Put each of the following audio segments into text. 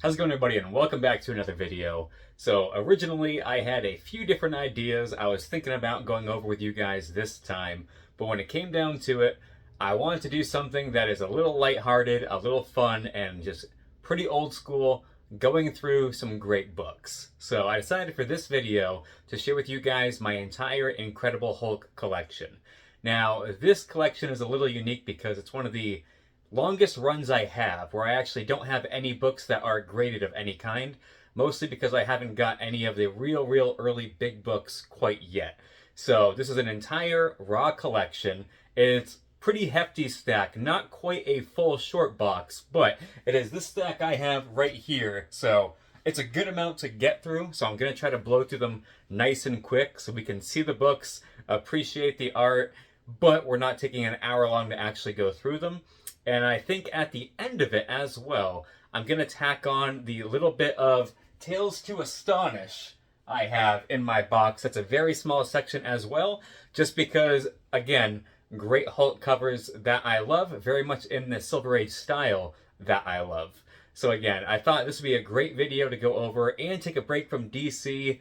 How's it going, everybody, and welcome back to another video. So originally I had a few different ideas I was thinking about going over with you guys this time, but when it came down to it, I wanted to do something that is a little lighthearted, a little fun, and just pretty old school, going through some great books. So I decided for this video to share with you guys my entire Incredible Hulk collection. Now, this collection is a little unique because it's one of the longest runs I have where I actually don't have any books that are graded of any kind, mostly because I haven't got any of the real early big books quite yet. So this is an entire raw collection. It's pretty hefty stack, not quite a full short box, but it is this stack I have right here. So it's a good amount to get through, so I'm going to try to blow through them nice and quick so we can see the books, appreciate the art, but we're not taking an hour long to actually go through them. And I think at the end of it as well, I'm going to tack on the little bit of Tales to Astonish I have in my box. That's a very small section as well, just because, again, great Hulk covers that I love, very much in the Silver Age style that I love. So again, I thought this would be a great video to go over and take a break from DC,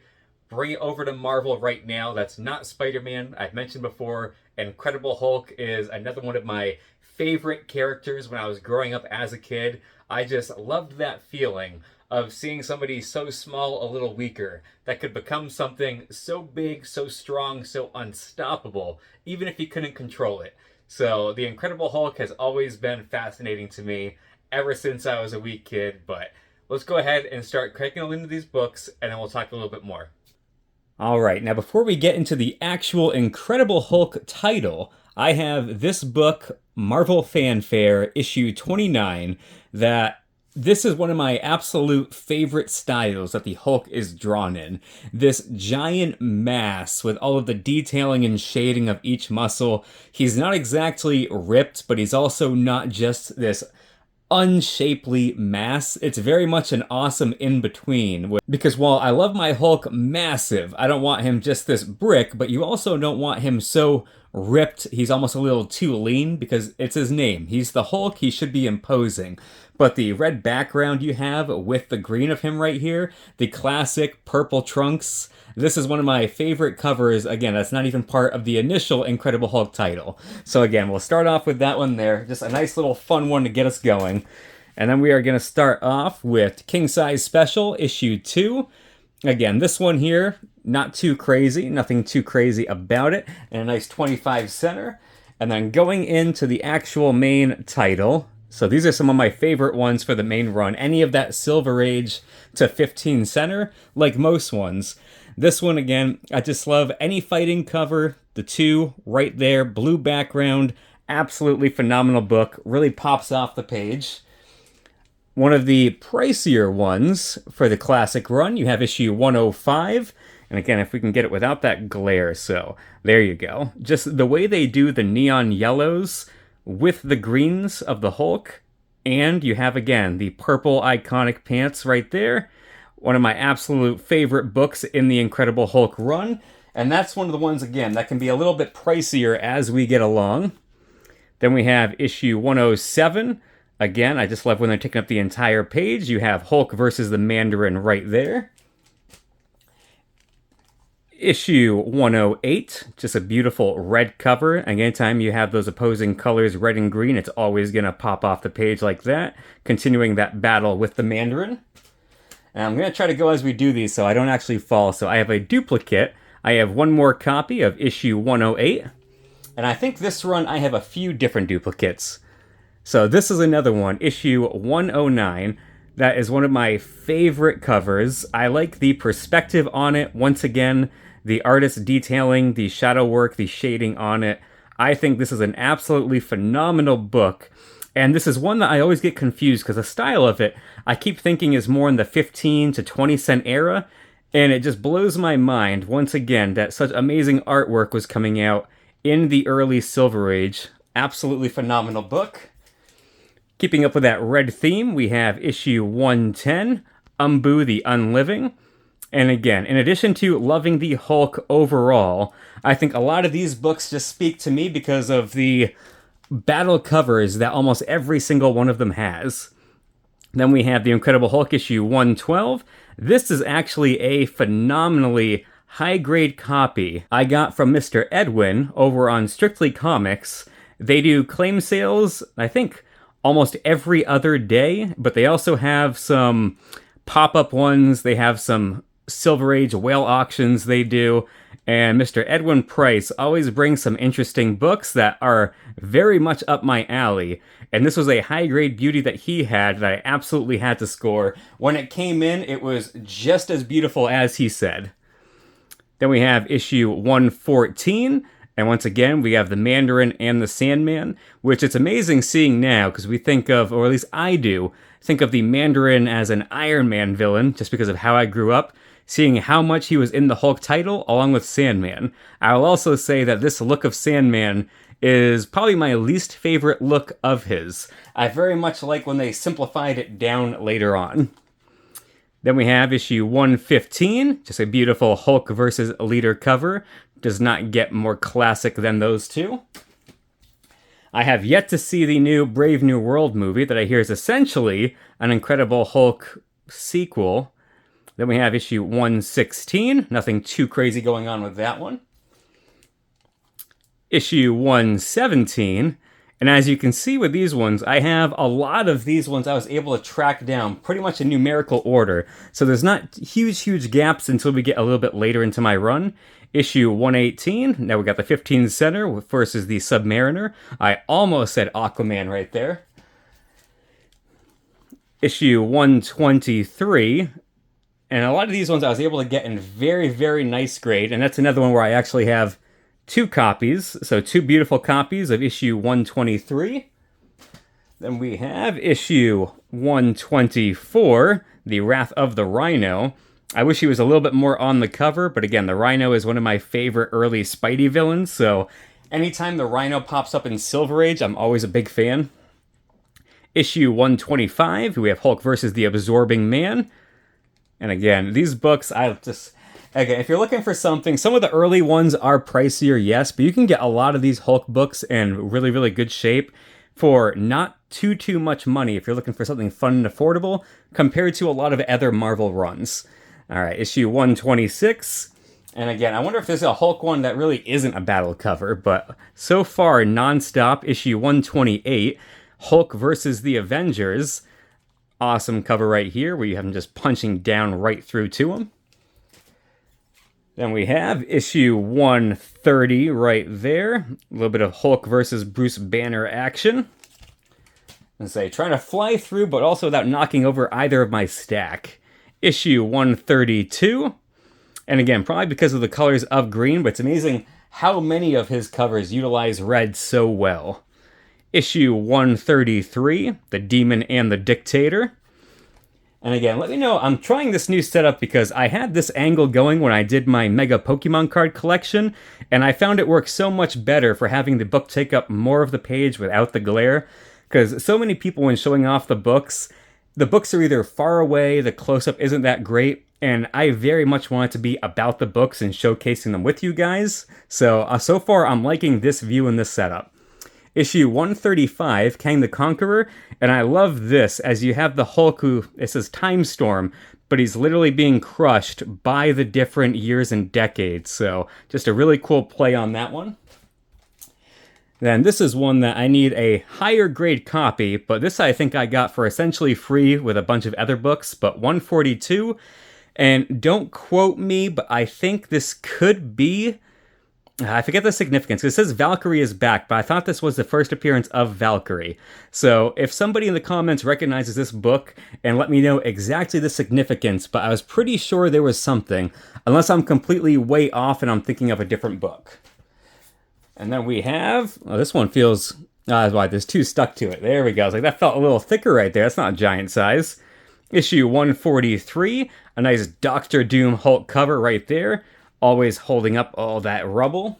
bring it over to Marvel right now. That's not Spider-Man. I've mentioned before, Incredible Hulk is another one of my favorite characters when I was growing up as a kid. I just loved that feeling of seeing somebody so small, a little weaker, that could become something so big, so strong, so unstoppable, even if he couldn't control it. So the Incredible Hulk has always been fascinating to me ever since I was a wee kid, but let's go ahead and start cracking into these books, and then we'll talk a little bit more. Alright, now before we get into the actual Incredible Hulk title, I have this book, Marvel Fanfare, issue 29, that this is one of my absolute favorite styles that the Hulk is drawn in. This giant mass with all of the detailing and shading of each muscle. He's not exactly ripped, but he's also not just this unshapely mass. It's very much an awesome in-between, because while I love my Hulk massive, I don't want him just this brick, but you also don't want him so ripped he's almost a little too lean, because it's his name. He's the Hulk, he should be imposing. But the red background you have with the green of him right here, the classic purple trunks, this is one of my favorite covers. Again, that's not even part of the initial Incredible Hulk title. So again, we'll start off with that one there. Just a nice little fun one to get us going. And then we are going to start off with King Size Special, issue 2. Again, this one here, not too crazy, nothing too crazy about it, and a nice 25 center. And then going into the actual main title, so these are some of my favorite ones for the main run. Any of that Silver Age to 15 center, like most ones. This one, again, I just love any fighting cover. The two right there, blue background, absolutely phenomenal book, really pops off the page. One of the pricier ones for the classic run, you have issue 105. And again, if we can get it without that glare, so there you go. Just the way they do the neon yellows with the greens of the Hulk. And you have, again, the purple iconic pants right there. One of my absolute favorite books in the Incredible Hulk run. And that's one of the ones, again, that can be a little bit pricier as we get along. Then we have issue 107. Again, I just love when they're taking up the entire page. You have Hulk versus the Mandarin right there. Issue 108, just a beautiful red cover. Anytime you have those opposing colors, red and green, it's always going to pop off the page like that. Continuing that battle with the Mandarin. And I'm going to try to go as we do these so I don't actually fall. So I have a duplicate. I have one more copy of issue 108. And I think this run I have a few different duplicates. So this is another one, issue 109. That is one of my favorite covers. I like the perspective on it. Once again, the artist detailing, the shadow work, the shading on it. I think this is an absolutely phenomenal book. And this is one that I always get confused because the style of it, I keep thinking is more in the 15 to 20 cent era. And it just blows my mind, once again, that such amazing artwork was coming out in the early Silver Age. Absolutely phenomenal book. Keeping up with that red theme, we have issue 110, Umbu the Unliving. And again, in addition to loving the Hulk overall, I think a lot of these books just speak to me because of the battle covers that almost every single one of them has. Then we have the Incredible Hulk issue 112. This is actually a phenomenally high-grade copy I got from Mr. Edwin over on Strictly Comics. They do claim sales, I think, almost every other day, but they also have some pop-up ones. They have some Silver Age whale auctions they do. And Mr. Edwin Price always brings some interesting books that are very much up my alley. And this was a high-grade beauty that he had that I absolutely had to score. When it came in, it was just as beautiful as he said. Then we have issue 114. And once again, we have the Mandarin and the Sandman, which it's amazing seeing now because we think of, or at least I do, think of the Mandarin as an Iron Man villain just because of how I grew up. Seeing how much he was in the Hulk title, along with Sandman. I'll also say that this look of Sandman is probably my least favorite look of his. I very much like when they simplified it down later on. Then we have issue 115, just a beautiful Hulk versus Leader cover. Does not get more classic than those two. I have yet to see the new Brave New World movie that I hear is essentially an Incredible Hulk sequel. Then we have issue 116. Nothing too crazy going on with that one. Issue 117. And as you can see with these ones, I have a lot of these ones I was able to track down pretty much in numerical order. So there's not huge gaps until we get a little bit later into my run. Issue 118. Now we got the 15 center versus the Submariner. I almost said Aquaman right there. Issue 123. And a lot of these ones I was able to get in very nice grade. And that's another one where I actually have two copies. So two beautiful copies of issue 123. Then we have issue 124, The Wrath of the Rhino. I wish he was a little bit more on the cover. But again, the Rhino is one of my favorite early Spidey villains. So anytime the Rhino pops up in Silver Age, I'm always a big fan. Issue 125, we have Hulk versus the Absorbing Man. And again, these books, again, if you're looking for something, some of the early ones are pricier, yes, but you can get a lot of these Hulk books in really good shape for not too much money if you're looking for something fun and affordable compared to a lot of other Marvel runs. All right, issue 126. And again, I wonder if there's a Hulk one that really isn't a battle cover, but so far, nonstop, issue 128, Hulk versus the Avengers. Awesome cover right here where you have him just punching down right through to him. Then we have issue 130 right there. A little bit of Hulk versus Bruce Banner action. And say, trying to fly through, but also without knocking over either of my stack. Issue 132. And again, probably because of the colors of green, but it's amazing how many of his covers utilize red so well. Issue 133, The Demon and the Dictator. And again, let me know, I'm trying this new setup because I had this angle going when I did my Mega Pokemon card collection, and I found it works so much better for having the book take up more of the page without the glare. Because so many people, when showing off the books are either far away, the close-up isn't that great, and I very much want it to be about the books and showcasing them with you guys. So far, I'm liking this view and this setup. Issue 135, Kang the Conqueror, and I love this, as you have the Hulk who, it says Time Storm, but he's literally being crushed by the different years and decades, so just a really cool play on that one. Then this is one that I need a higher grade copy, but this I think I got for essentially free with a bunch of other books, but 142, and don't quote me, but I think this could be... I forget the significance. It says Valkyrie is back, but I thought this was the first appearance of Valkyrie. So if somebody in the comments recognizes this book, and let me know exactly the significance, but I was pretty sure there was something, unless I'm completely way off and I'm thinking of a different book. And then we have, oh, this one feels, there's two stuck to it. There we go. I was like, that felt a little thicker right there. That's not giant size. Issue 143, a nice Doctor Doom Hulk cover right there. Always holding up all that rubble.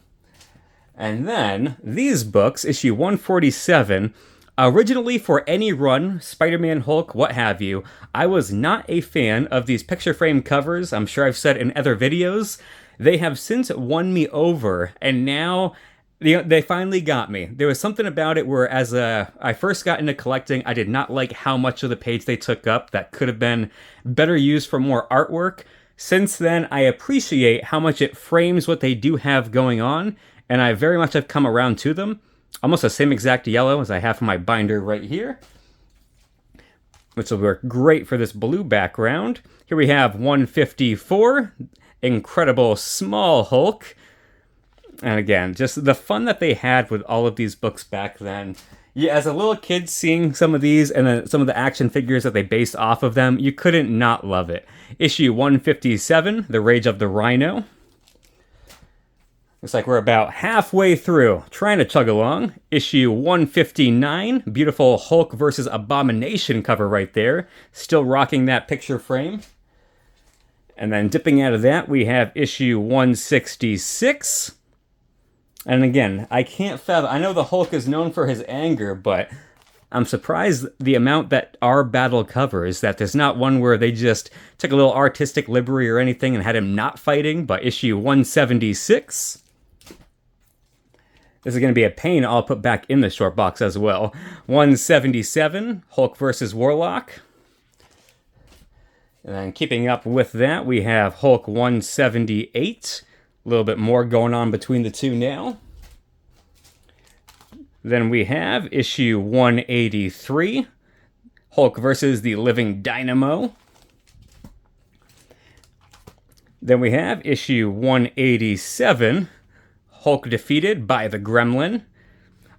And then, these books, issue 147, originally for any run, Spider-Man, Hulk, what have you, I was not a fan of these picture frame covers. I'm sure I've said in other videos. They have since won me over, and now They finally got me. There was something about it where I first got into collecting, I did not like how much of the page they took up. That could have been better used for more artwork. Since then, I appreciate how much it frames what they do have going on, and I very much have come around to them. Almost the same exact yellow as I have for my binder right here, which will work great for this blue background. Here we have 154, Incredible Small Hulk. And again, just the fun that they had with all of these books back then. Yeah, as a little kid seeing some of these and then some of the action figures that they based off of them, you couldn't not love it. Issue 157, The Rage of the Rhino. Looks like we're about halfway through, trying to chug along. Issue 159, beautiful Hulk versus Abomination cover right there. Still rocking that picture frame. And then dipping out of that, we have issue 166. And again, I can't fathom, I know the Hulk is known for his anger, but I'm surprised the amount that our battle covers, that there's not one where they just took a little artistic liberty or anything and had him not fighting, but issue 176. This is going to be a pain I'll put back in the short box as well. 177, Hulk versus Warlock. And then keeping up with that, we have Hulk 178. A little bit more going on between the two now. Then we have issue 183, Hulk versus the Living Dynamo. Then we have issue 187, Hulk defeated by the Gremlin.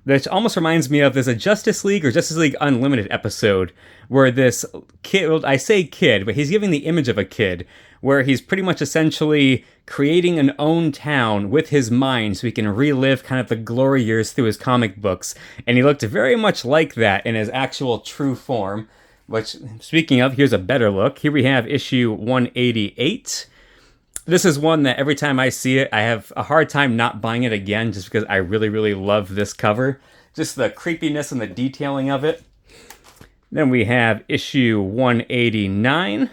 Which almost reminds me of, there's a Justice League or Justice League Unlimited episode where this kid, well, I say kid, but he's giving the image of a kid, where he's pretty much essentially creating an own town with his mind so he can relive kind of the glory years through his comic books. And he looked very much like that in his actual true form, which, speaking of, here's a better look. Here we have issue 188. This is one that every time I see it, I have a hard time not buying it again just because I really, really love this cover. Just the creepiness and the detailing of it. Then we have issue 189.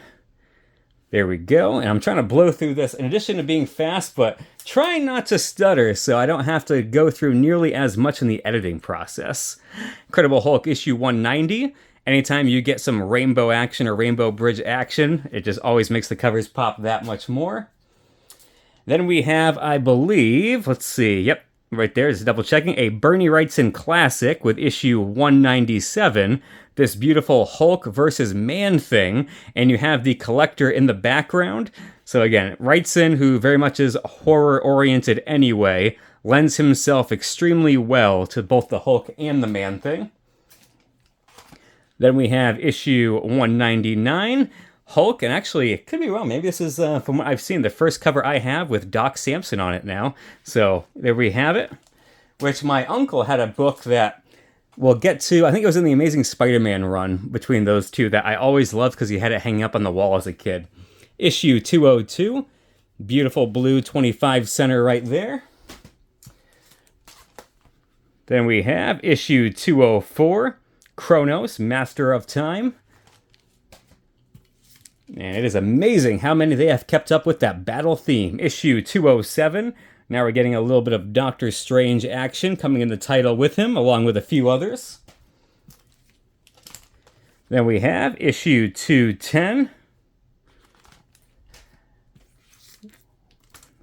There we go. And I'm trying to blow through this in addition to being fast, but trying not to stutter so I don't have to go through nearly as much in the editing process. Incredible Hulk issue 190. Anytime you get some rainbow action or rainbow bridge action, it just always makes the covers pop that much more. Then we have, I believe, let's see, yep, right there, just double checking, a Bernie Wrightson classic with issue 197, this beautiful Hulk versus Man-Thing, and you have the collector in the background. So again, Wrightson, who very much is horror-oriented anyway, lends himself extremely well to both the Hulk and the Man-Thing. Then we have issue 199, Hulk, and actually, it could be wrong. Maybe this is, from what I've seen, the first cover I have with Doc Samson on it now. So there we have it, which my uncle had a book that we'll get to. I think it was in the Amazing Spider-Man run between those two that I always loved because he had it hanging up on the wall as a kid. Issue 202, beautiful blue 25 center right there. Then we have issue 204, Kronos, Master of Time. And it is amazing how many they have kept up with that battle theme. Issue 207. Now we're getting a little bit of Doctor Strange action coming in the title with him, along with a few others. Then we have issue 210.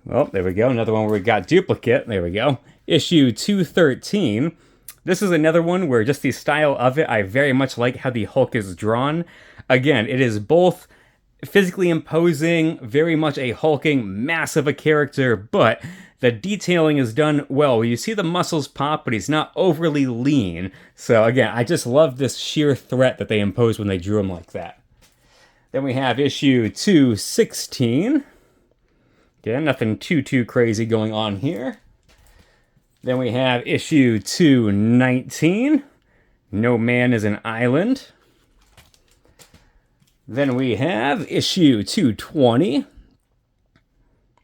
Well, there we go. Another one where we got duplicate. There we go. Issue 213. This is another one where just the style of it, I very much like how the Hulk is drawn. Again, it is both physically imposing, very much a hulking, massive a character, but the detailing is done well. You see the muscles pop, but he's not overly lean. So again, I just love this sheer threat that they imposed when they drew him like that. Then we have issue 216. Again, nothing too crazy going on here. Then we have issue 219. No Man is an Island. Then we have issue 220.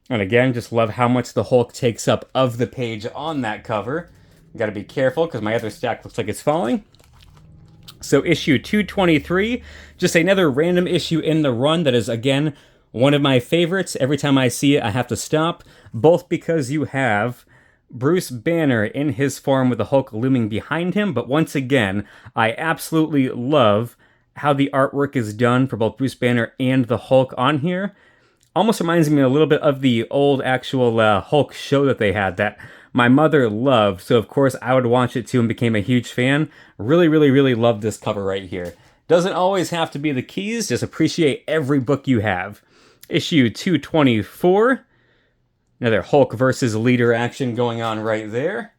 And again, just love how much the Hulk takes up of the page on that cover. Got to be careful because my other stack looks like it's falling. So issue 223, just another random issue in the run that is, again, one of my favorites. Every time I see it, I have to stop. Both because you have Bruce Banner in his form with the Hulk looming behind him, but once again, I absolutely love how the artwork is done for both Bruce Banner and the Hulk on here. Almost reminds me a little bit of the old actual Hulk show that they had that my mother loved, so of course I would watch it too and became a huge fan. Really, really, really love this cover right here. Doesn't always have to be the keys, just appreciate every book you have. Issue 224. Another Hulk versus Leader action going on right there.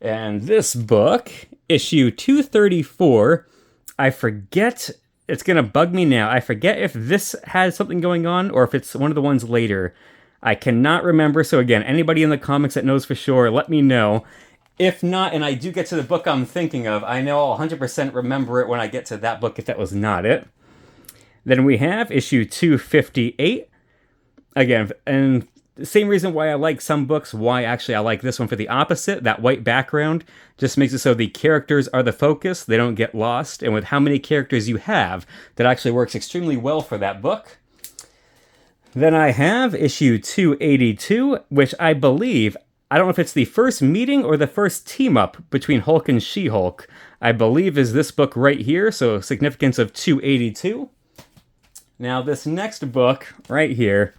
And this book, issue 234, I forget, it's going to bug me now. I forget if this has something going on or if it's one of the ones later. I cannot remember, so again, anybody in the comics that knows for sure, let me know. If not, and I do get to the book I'm thinking of, I know I'll 100% remember it when I get to that book if that was not it. Then we have issue 258. Again, and the same reason why I like some books, why actually I like this one for the opposite. That white background just makes it so the characters are the focus, they don't get lost, and with how many characters you have, that actually works extremely well for that book. Then I have issue 282, which I believe, I don't know if it's the first meeting or the first team-up between Hulk and She-Hulk. I believe is this book right here, so significance of 282. Now this next book right here,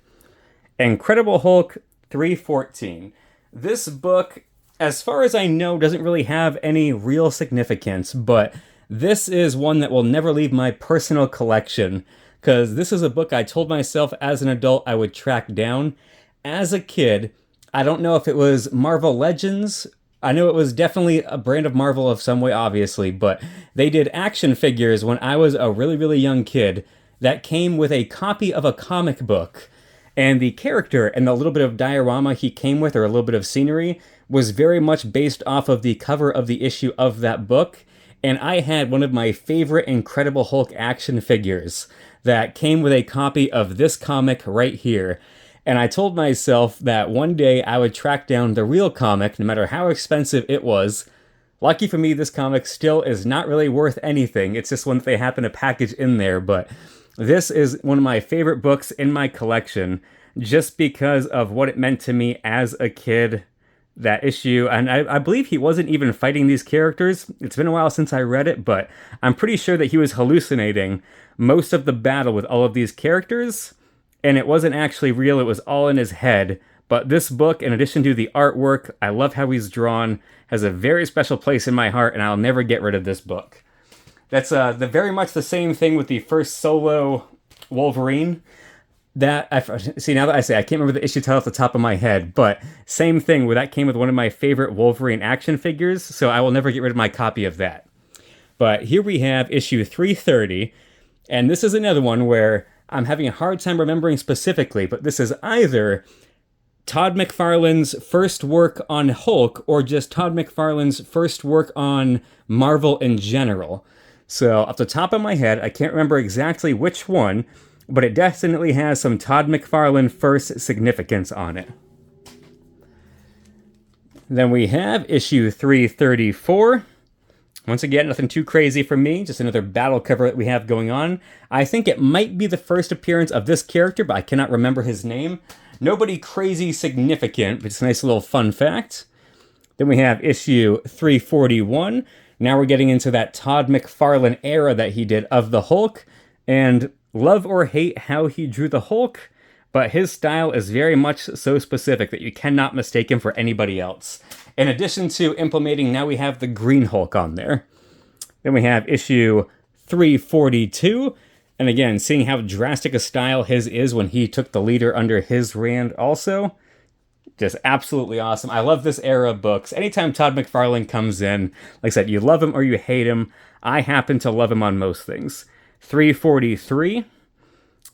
Incredible Hulk 314. This book, as far as I know, doesn't really have any real significance, but this is one that will never leave my personal collection, because this is a book I told myself as an adult I would track down. As a kid, I don't know if it was Marvel Legends. I know it was definitely a brand of Marvel of some way, obviously, but they did action figures when I was a really, really young kid that came with a copy of a comic book. And the character and the little bit of diorama he came with, or a little bit of scenery, was very much based off of the cover of the issue of that book. And I had one of my favorite Incredible Hulk action figures that came with a copy of this comic right here. And I told myself that one day I would track down the real comic, no matter how expensive it was. Lucky for me, this comic still is not really worth anything. It's just one that they happen to package in there, but this is one of my favorite books in my collection, just because of what it meant to me as a kid, that issue. And I believe he wasn't even fighting these characters. It's been a while since I read it, but I'm pretty sure that he was hallucinating most of the battle with all of these characters. And it wasn't actually real, it was all in his head. But this book, in addition to the artwork, I love how he's drawn, has a very special place in my heart, and I'll never get rid of this book. That's very much the same thing with the first solo Wolverine. Now that I say, I can't remember the issue title off the top of my head, but same thing where that came with one of my favorite Wolverine action figures, so I will never get rid of my copy of that. But here we have issue 330, and this is another one where I'm having a hard time remembering specifically, but this is either Todd McFarlane's first work on Hulk or just Todd McFarlane's first work on Marvel in general. So off the top of my head, I can't remember exactly which one, but it definitely has some Todd McFarlane first significance on it. Then we have issue 334. Once again, nothing too crazy for me, just another battle cover that we have going on. I think it might be the first appearance of this character, but I cannot remember his name. Nobody crazy significant, but it's a nice little fun fact. Then we have issue 341. Now we're getting into that Todd McFarlane era that he did of the Hulk, and love or hate how he drew the Hulk, but his style is very much so specific that you cannot mistake him for anybody else. In addition to implementing, now we have the Green Hulk on there. Then we have issue 342. And again, seeing how drastic a style his is when he took the leader under his hand also. Just absolutely awesome. I love this era of books. Anytime Todd McFarlane comes in, like I said, you love him or you hate him. I happen to love him on most things. 343.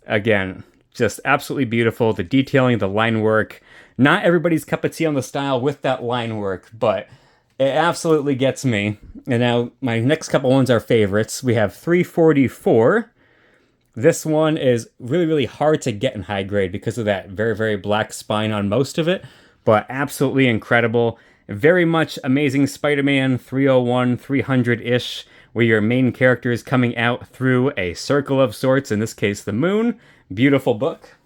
Again, just absolutely beautiful. The detailing, the line work. Not everybody's cup of tea on the style with that line work, but it absolutely gets me. And now my next couple ones are favorites. We have 344. This one is really, really hard to get in high grade because of that very, very black spine on most of it, but absolutely incredible. Very much Amazing Spider-Man 301, 300-ish, where your main character is coming out through a circle of sorts, in this case the moon. Beautiful book.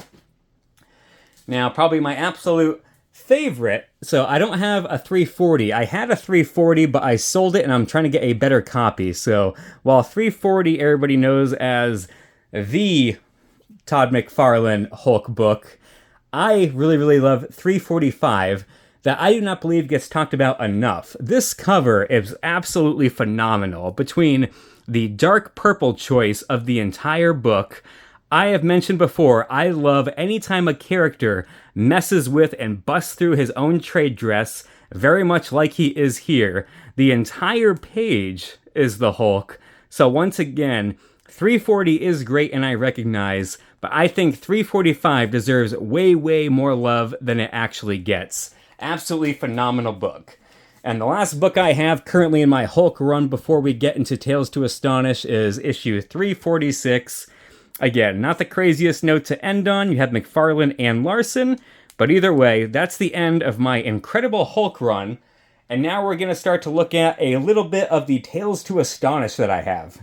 Now, probably my absolute favorite, so I don't have a 340. I had a 340, but I sold it and I'm trying to get a better copy. So while 340 everybody knows as the Todd McFarlane Hulk book, I really, really love 345 that I do not believe gets talked about enough. This cover is absolutely phenomenal. Between the dark purple choice of the entire book, I have mentioned before, I love anytime a character messes with and busts through his own trade dress, very much like he is here. The entire page is the Hulk. So once again, 340 is great and I recognize, but I think 345 deserves way, way more love than it actually gets. Absolutely phenomenal book. And the last book I have currently in my Hulk run before we get into Tales to Astonish is issue 346. Again, not the craziest note to end on. You have McFarlane and Larson. But either way, that's the end of my Incredible Hulk run. And now we're going to start to look at a little bit of the Tales to Astonish that I have.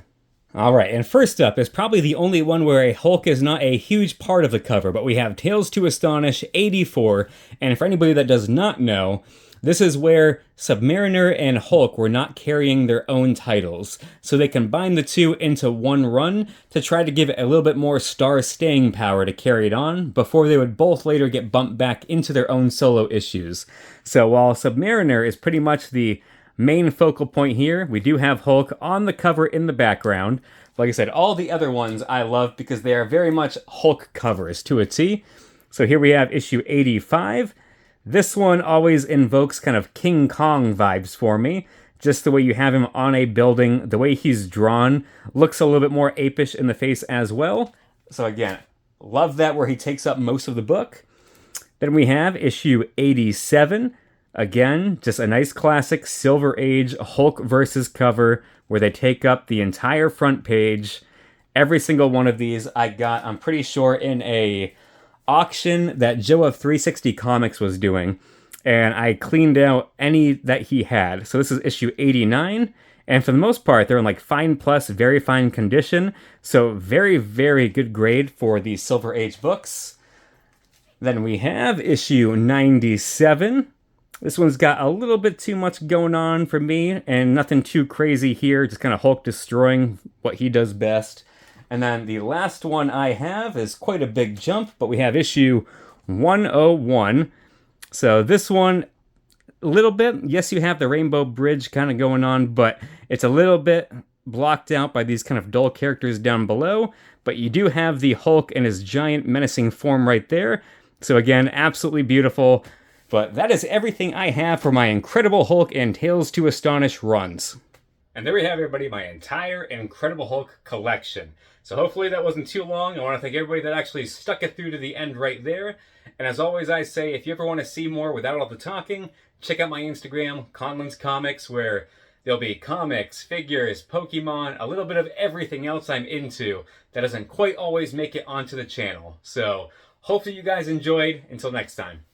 Alright, and first up is probably the only one where a Hulk is not a huge part of the cover, but we have Tales to Astonish 84, and for anybody that does not know, this is where Submariner and Hulk were not carrying their own titles, so they combined the two into one run to try to give it a little bit more star staying power to carry it on, before they would both later get bumped back into their own solo issues. So while Submariner is pretty much the main focal point here, we do have Hulk on the cover in the background. Like I said, all the other ones I love because they are very much Hulk covers to a T. So here we have issue 85. This one always invokes kind of King Kong vibes for me. Just the way you have him on a building, the way he's drawn, looks a little bit more apish in the face as well. So again, love that where he takes up most of the book. Then we have issue 87. Again, just a nice classic Silver Age Hulk versus cover where they take up the entire front page. Every single one of these I got, I'm pretty sure, in a auction that Joe of 360 Comics was doing. And I cleaned out any that he had. So this is issue 89. And for the most part, they're in like fine plus, very fine condition. So very, very good grade for the Silver Age books. Then we have issue 97. This one's got a little bit too much going on for me, and nothing too crazy here, just kind of Hulk destroying what he does best. And then the last one I have is quite a big jump, but we have issue 101. So this one, a little bit, yes, you have the Rainbow Bridge kind of going on, but it's a little bit blocked out by these kind of dull characters down below, but you do have the Hulk in his giant menacing form right there. So again, absolutely beautiful. But that is everything I have for my Incredible Hulk and Tales to Astonish runs. And there we have, everybody, my entire Incredible Hulk collection. So hopefully that wasn't too long. I want to thank everybody that actually stuck it through to the end right there. And as always I say, if you ever want to see more without all the talking, check out my Instagram, Conlin's Comics, where there'll be comics, figures, Pokemon, a little bit of everything else I'm into that doesn't quite always make it onto the channel. So hopefully you guys enjoyed. Until next time.